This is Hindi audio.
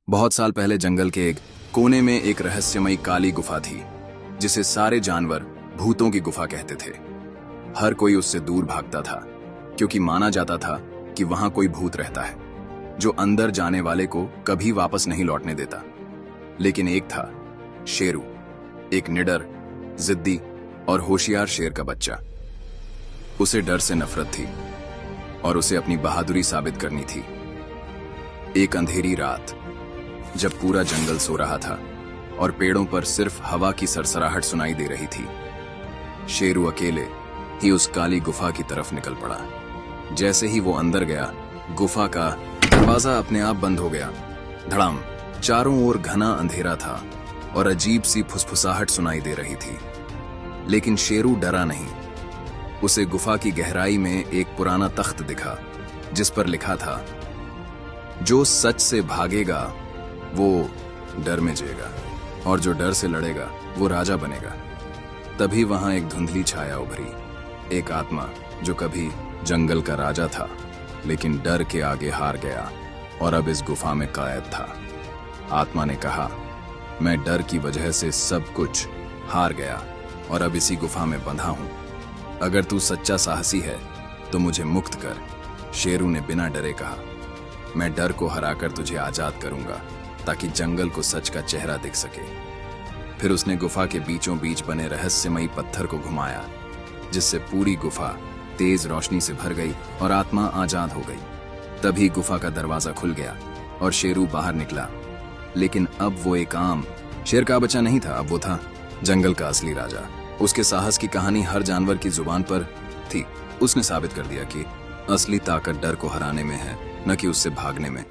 बहुत साल पहले जंगल के एक कोने में एक रहस्यमयी काली गुफा थी, जिसे सारे जानवर भूतों की गुफा कहते थे। हर कोई उससे दूर भागता था, क्योंकि माना जाता था कि वहां कोई भूत रहता है जो अंदर जाने वाले को कभी वापस नहीं लौटने देता। लेकिन एक था शेरू, एक निडर, जिद्दी और होशियार शेर का बच्चा। उसे डर से नफरत थी और उसे अपनी बहादुरी साबित करनी थी। एक अंधेरी रात, जब पूरा जंगल सो रहा था और पेड़ों पर सिर्फ हवा की सरसराहट सुनाई दे रही थी, शेरू अकेले ही उस काली गुफा की तरफ निकल पड़ा। जैसे ही वो अंदर गया, गुफा का दरवाजा अपने आप बंद हो गया। धड़ाम! चारों ओर घना अंधेरा था और अजीब सी फुसफुसाहट सुनाई दे रही थी। लेकिन शेरू डरा नहीं। उसे गुफा की गहराई में एक पुराना तख्त दिखा, जिस पर लिखा था, जो सच से भागेगा वो डर में जिएगा, और जो डर से लड़ेगा वो राजा बनेगा। तभी वहां एक धुंधली छाया उभरी। एक आत्मा जो कभी जंगल का राजा था, लेकिन डर के आगे हार गया और अब इस गुफा में कैद था। आत्मा ने कहा, मैं डर की वजह से सब कुछ हार गया और अब इसी गुफा में बंधा हूं। अगर तू सच्चा साहसी है तो मुझे मुक्त कर। शेरू ने बिना डरे कहा, मैं डर को हराकर तुझे आजाद करूंगा, ताकि जंगल को सच का चेहरा दिख सके। फिर उसने गुफा के बीचों बीच बने रहस्यमयी पत्थर को घुमाया, जिससे पूरी गुफा तेज रोशनी से भर गई और आत्मा आजाद हो गई। तभी गुफा का दरवाजा खुल गया और शेरू बाहर निकला। लेकिन अब वो एक आम शेर का बच्चा नहीं था, अब वो था जंगल का असली राजा। उसके साहस की कहानी हर जानवर की जुबान पर थी। उसने साबित कर दिया कि असली ताकत डर को हराने में है, न कि उससे भागने में।